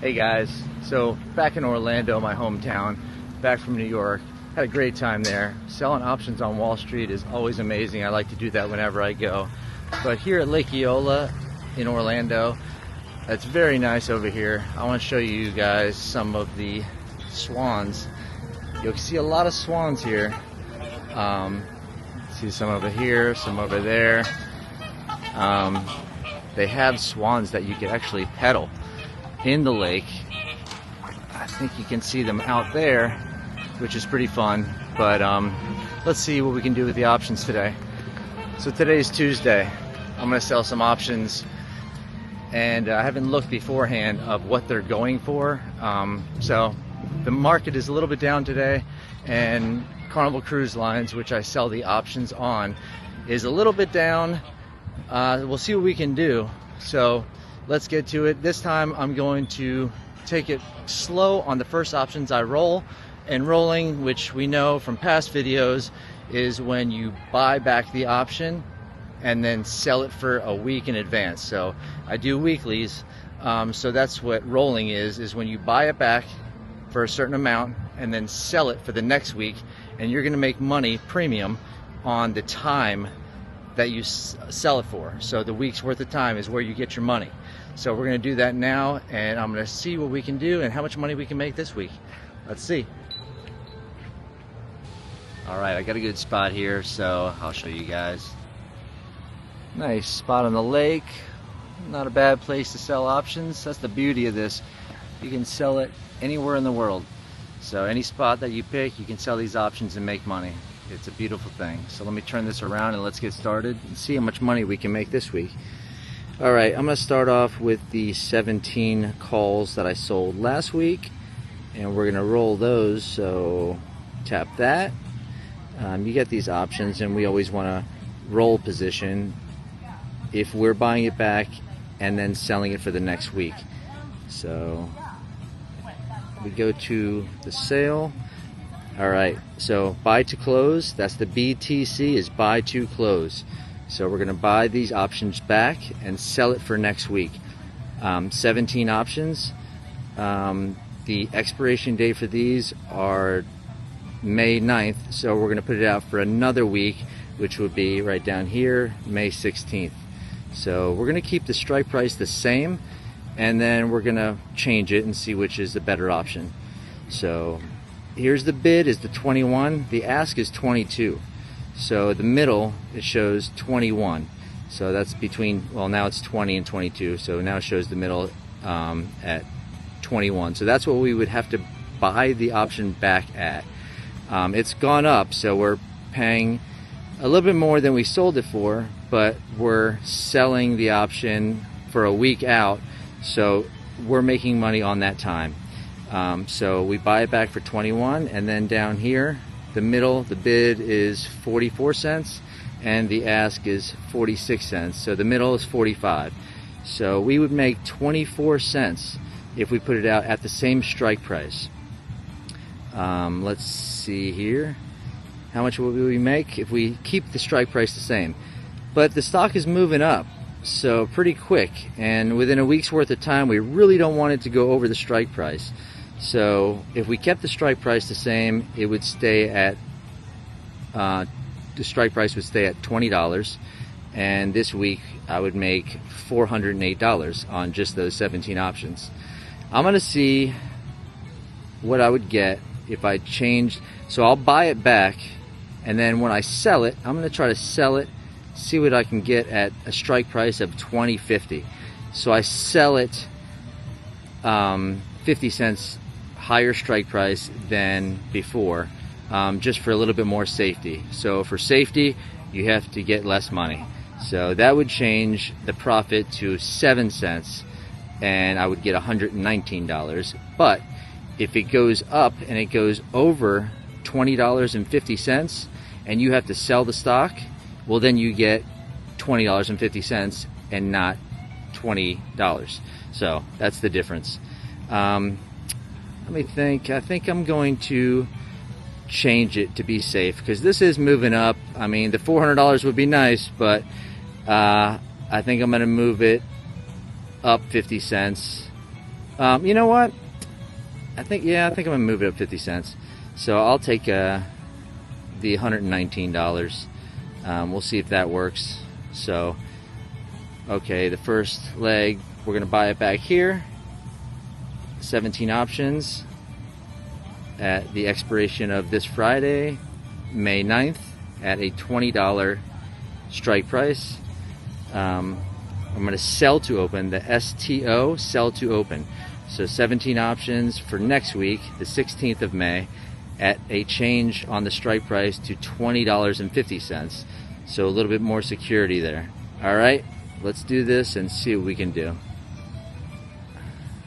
Hey guys, so back in Orlando, my hometown, back from New York, had a great time there. Selling options on Wall Street is always amazing. I like to do that whenever I go. But here at Lake Eola in Orlando, it's very nice over here. I want to show you guys some of the swans. You'll see a lot of swans here. See some over here, some over there. They have swans that you can actually pedal in the lake. I think you can see them out there, which is pretty fun. But let's see what we can do with the options today. So today's Tuesday. I'm going to sell some options, and I haven't looked beforehand of what they're going for. So the market is a little bit down today, and Carnival Cruise Lines, which I sell the options on, is a little bit down. We'll see what we can do. So let's get to it. This time I'm going to take it slow on the first options I roll. And rolling, which we know from past videos, is when you buy back the option and then sell it for a week in advance. So I do weeklies. So that's what rolling is when you buy it back for a certain amount and then sell it for the next week, and you're going to make money premium on the time that you sell it for. So the week's worth of time is where you get your money. So we're going to do that now, and I'm going to see what we can do and how much money we can make this week. Let's see. All right, I got a good spot here, so I'll show you guys. Nice spot on the lake. Not a bad place to sell options. That's the beauty of this. You can sell it anywhere in the world. So any spot that you pick, you can sell these options and make money. It's a beautiful thing. So let me turn this around and let's get started and see how much money we can make this week. All right, I'm going to start off with the 17 calls that I sold last week, and we're going to roll those. So tap that. You get these options, and we always want to roll position if we're buying it back and then selling it for the next week. So we go to the sale. All right, so buy to close, that's the BTC, is buy to close. So we're going to buy these options back and sell it for next week. 17 options. The expiration date for these are May 9th, so we're going to put it out for another week, which would be right down here, May 16th. So we're going to keep the strike price the same, and then we're going to change it and see which is the better option. So here's the bid is the 21, the ask is 22. So the middle, it shows 21. So that's between, well, now it's 20 and 22. So now it shows the middle at 21. So that's what we would have to buy the option back at. It's gone up, so we're paying a little bit more than we sold it for, but we're selling the option for a week out. So we're making money on that time. So we buy it back for 21, and then down here, the middle, the bid is 44 cents, and the ask is 46 cents. So the middle is 45. So we would make 24 cents if we put it out at the same strike price. Let's see here. How much will we make if we keep the strike price the same? But the stock is moving up, so pretty quick, and within a week's worth of time, we really don't want it to go over the strike price. So if we kept the strike price the same, it would stay at the strike price would stay at $20, and this week I would make $408 on just those 17 options. I'm gonna see what I would get if I changed. So I'll buy it back, and then when I sell it, I'm gonna try to sell it, see what I can get at a strike price of $20.50. So I sell it 50 cents higher strike price than before, just for a little bit more safety. So for safety, you have to get less money. So that would change the profit to 7 cents, and I would get $119. But if it goes up and it goes over $20.50 and you have to sell the stock, well, then you get $20.50 and not $20. So that's the difference. Let me think. I think I'm going to change it to be safe, because this is moving up. I mean, the $400 would be nice, but I think I'm going to move it up 50 cents You know what? I think I'm gonna move it up 50 cents. So I'll take the $119. We'll see if that works. So, okay, the first leg, we're gonna buy it back here. 17 options at the expiration of this Friday, May 9th, at a $20 strike price. I'm going to sell to open, the STO, sell to open. So 17 options for next week, the 16th of May, at a change on the strike price to $20.50. So a little bit more security there. All right, let's do this and see what we can do.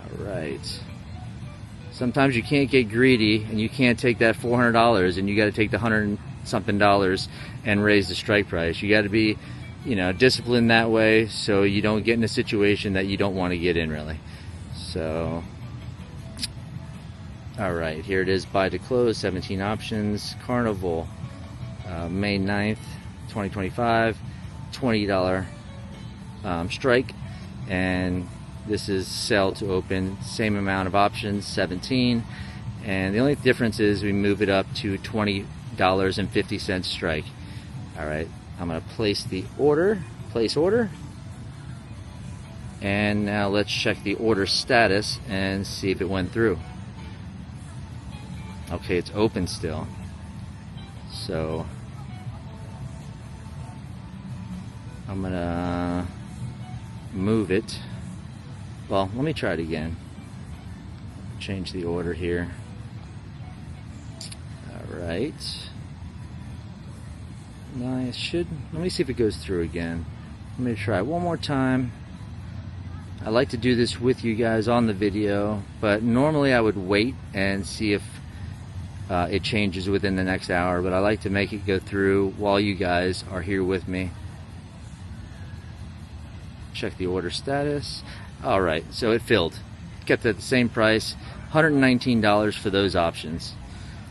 All right. Sometimes you can't get greedy and you can't take that $400 and you got to take the $100-something and raise the strike price. You got to be, disciplined that way so you don't get in a situation that you don't want to get in, really. So, all right, here it is, buy to close, 17 options, Carnival, May 9th, 2025, $20 strike, and this is sell to open, same amount of options, 17, and the only difference is we move it up to $20.50 strike. All right, I'm gonna place the order, place order, and now let's check the order status and see if it went through. Okay, it's open still, so I'm gonna move it. Well, let me try it again. Change the order here. All right. Nice. Let me see if it goes through again. Let me try it one more time. I like to do this with you guys on the video, but normally I would wait and see if it changes within the next hour, but I like to make it go through while you guys are here with me. Check the order status. All right, so it filled. Kept at the same price, $119 for those options.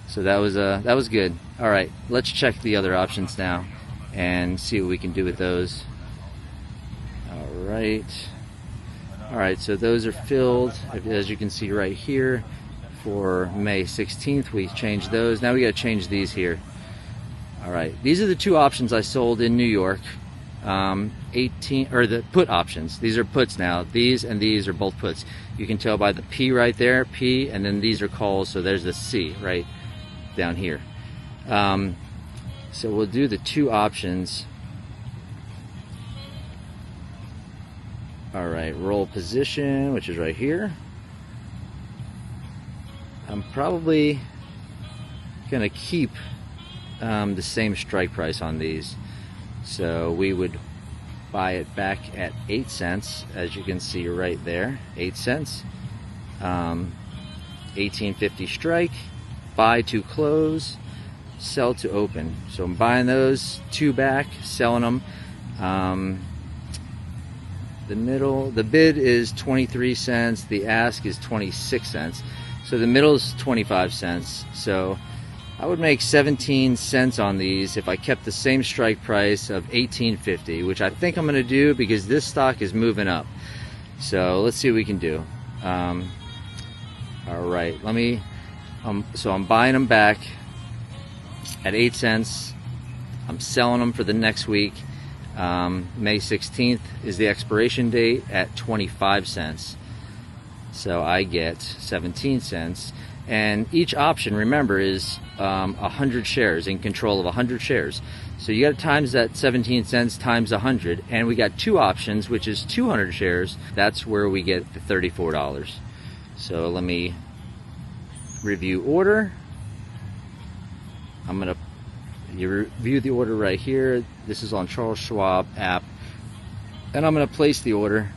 So that was good. All right, let's check the other options now and see what we can do with those. All right. All right, so those are filled, as you can see right here, for May 16th. We changed those. Now we got to change these here. All right, these are the two options I sold in New York. 18, or the put options. These are puts now. These and these are both puts. You can tell by the P right there, P, and then these are calls, so there's the C right down here. So we'll do the two options. All right, roll position, which is right here. I'm probably gonna keep the same strike price on these. So we would buy it back at 8 cents, as you can see right there, 8 cents. 1850 strike, buy to close, sell to open. So I'm buying those two back, selling them. The bid is 23 cents, the ask is 26 cents. So the middle is 25 cents. So I would make 17 cents on these if I kept the same strike price of $18.50, which I think I'm going to do because this stock is moving up. So let's see what we can do. All right, let me. So I'm buying them back at 8 cents. I'm selling them for the next week. May 16th is the expiration date at 25 cents. So I get 17 cents. And each option, remember, is 100 shares, in control of 100 shares. So you got to times that 17 cents times 100, and we got two options, which is 200 shares. That's where we get the $34. So let me review order. I'm gonna review the order right here. This is on Charles Schwab app, and I'm gonna place the order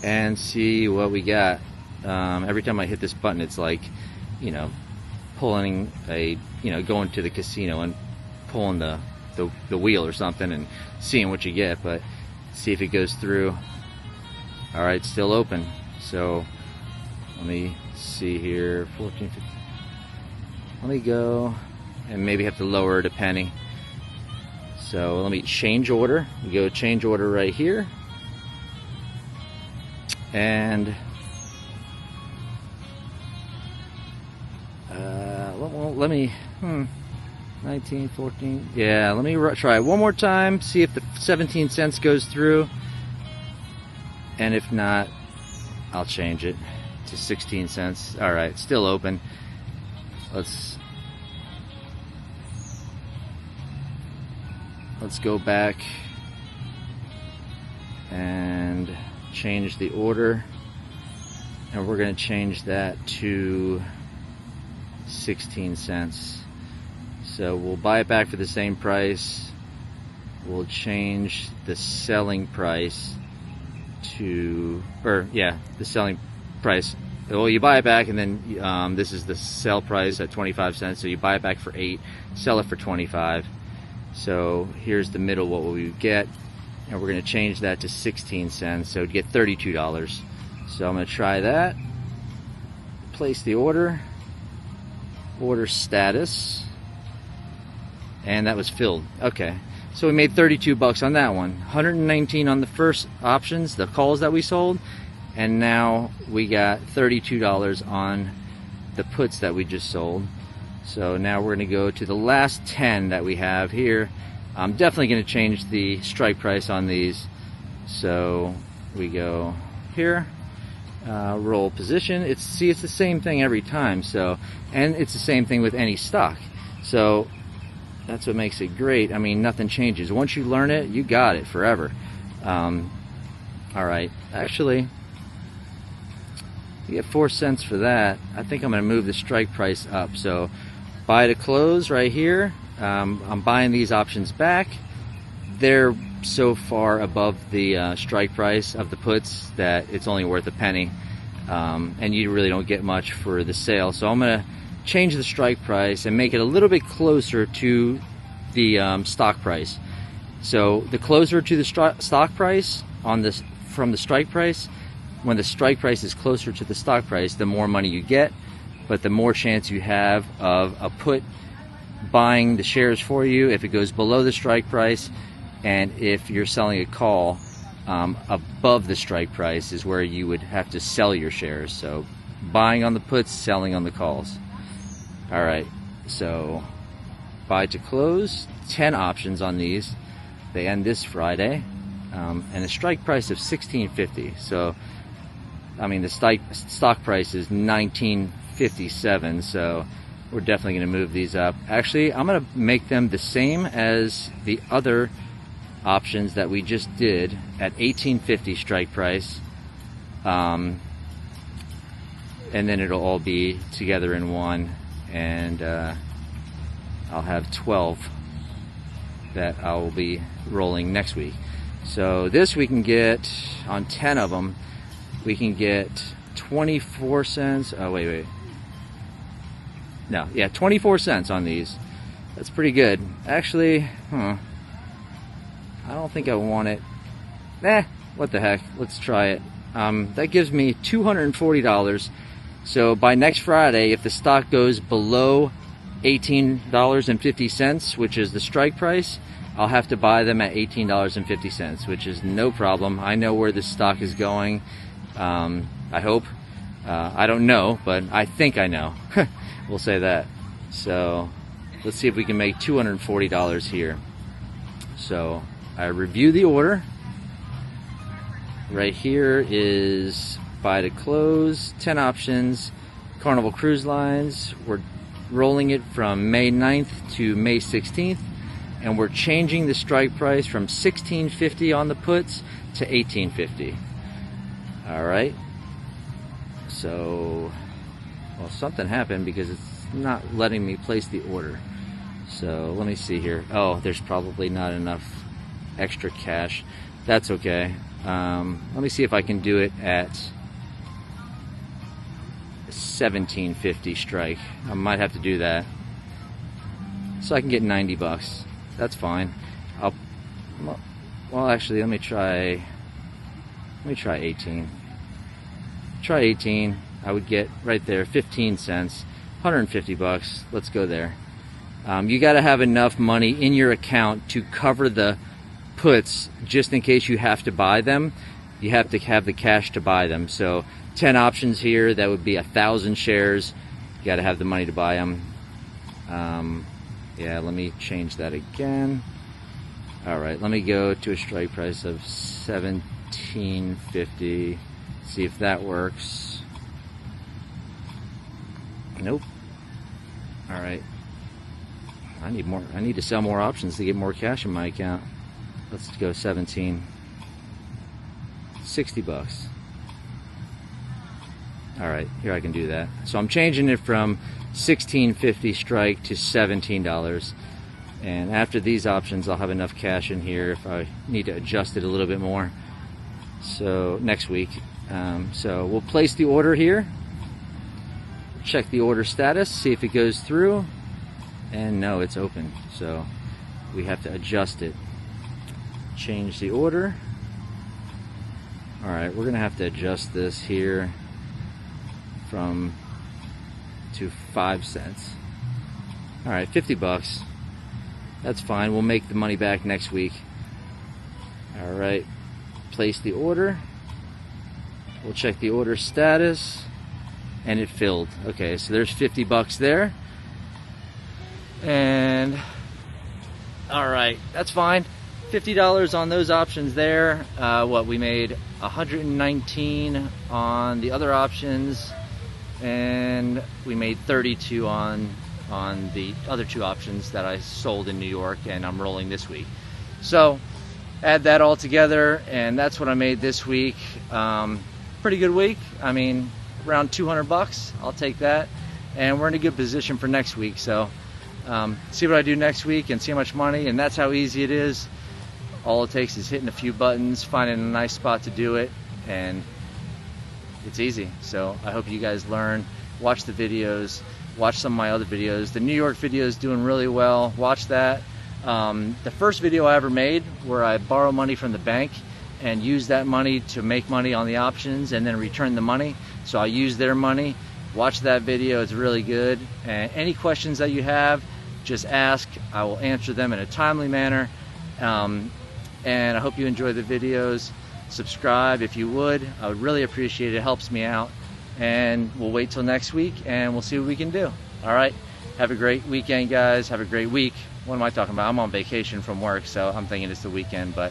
and see what we got. Every time I hit this button, it's like, pulling a, going to the casino and pulling the wheel or something and seeing what you get. But see if it goes through. All right, still open. So let me see here, 14.50. Let me go and maybe have to lower it a penny. So let me change order. We go change order right here. And let me 19, 14. Yeah, let me try it one more time, see if the 17 cents goes through, and if not, I'll change it to 16 cents. All right, still open. Let's go back and change the order, and we're going to change that to 16 cents. So we'll buy it back for the same price. We'll change the selling price to, the selling price. Well, you buy it back, and then this is the sell price at 25 cents. So you buy it back for 8, sell it for 25. So here's the middle, what we would get, and we're going to change that to 16 cents. So we'd get $32. So I'm going to try that. Place the order. Order status. And that was filled. Okay. So we made 32 bucks on that one. 119 on the first options, the calls that we sold. And now we got $32 on the puts that we just sold. So now we're going to go to the last 10 that we have here. I'm definitely going to change the strike price on these. So we go here, roll position. It's the same thing every time. So, and it's the same thing with any stock. So that's what makes it great. I mean, nothing changes. Once you learn it, you got it forever. All right, actually, you get 4 cents for that. I think I'm going to move the strike price up. So buy to close right here. I'm buying these options back. They're so far above the strike price of the puts that it's only worth a penny, and you really don't get much for the sale. So I'm going to change the strike price and make it a little bit closer to the stock price. So the closer to the stock price on this from the strike price, when the strike price is closer to the stock price, the more money you get, but the more chance you have of a put buying the shares for you if it goes below the strike price. And if you're selling a call above the strike price is where you would have to sell your shares. So buying on the puts, selling on the calls. All right, so buy to close, 10 options on these. They end this Friday, and a strike price of $16.50. So I mean, the stock price is $19.57, so we're definitely going to move these up. Actually, I'm going to make them the same as the other options that we just did at $18.50 strike price, and then it'll all be together in one, and I'll have 12 that I will be rolling next week. So this we can get on 10 of them. We can get 24 cents. Oh, wait. No, yeah, 24 cents on these. That's pretty good. Actually, I don't think I want it. What the heck? Let's try it. That gives me $240. So by next Friday, if the stock goes below $18.50, which is the strike price, I'll have to buy them at $18.50, which is no problem. I know where this stock is going. I hope. I don't know, but I think I know. We'll say that. So let's see if we can make $240 here. So I review the order. Right here is buy to close, 10 options, Carnival Cruise Lines. We're rolling it from May 9th to May 16th, and we're changing the strike price from $16.50 on the puts to $18.50. All right. So, well, something happened because it's not letting me place the order. So let me see here. Oh, there's probably not enough extra cash. That's okay. Let me see if I can do it at $17.50 strike. I might have to do that so I can get 90 bucks. That's fine. Well, actually, let me try 18. Try 18. I would get right there 15 cents, 150 bucks. Let's go there. You got to have enough money in your account to cover the puts just in case you have to buy them. You have to have the cash to buy them. So 10 options here, that would be 1,000 shares. You got to have the money to buy them. Yeah, let me change that again. All right, let me go to a strike price of $17.50. See if that works. Nope. All right. I need more. I need to sell more options to get more cash in my account. Let's go 17. 60 bucks. All right, here I can do that. So I'm changing it from $16.50 strike to $17. And after these options, I'll have enough cash in here if I need to adjust it a little bit more. So next week. So we'll place the order here. Check the order status, see if it goes through. And no, it's open. So we have to adjust it. Change the order. All right, we're gonna have to adjust this here to 5 cents. All right, 50 bucks. That's fine. We'll make the money back next week. All right, place the order. We'll check the order status, and it filled. Okay, so there's 50 bucks there. And all right, that's fine. $50 on those options there. What we made 119 on the other options, and we made 32 on the other two options that I sold in New York and I'm rolling this week. So add that all together, and that's what I made this week. Pretty good week. I mean, around 200 bucks. I'll take that, and we're in a good position for next week. So see what I do next week and see how much money, and that's how easy it is. All it takes is hitting a few buttons, finding a nice spot to do it, and it's easy. So I hope you guys learn. Watch the videos, watch some of my other videos. The New York video is doing really well. Watch that. The first video I ever made where I borrow money from the bank and use that money to make money on the options and then return the money. So I use their money. Watch that video, it's really good. And any questions that you have, just ask. I will answer them in a timely manner. And I hope you enjoy the videos. Subscribe if you would. I would really appreciate it. It helps me out. And we'll wait till next week and we'll see what we can do. All right. Have a great weekend, guys. Have a great week. What am I talking about? I'm on vacation from work, so I'm thinking it's the weekend, but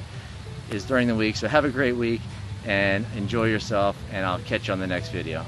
it's during the week. So have a great week and enjoy yourself, and I'll catch you on the next video.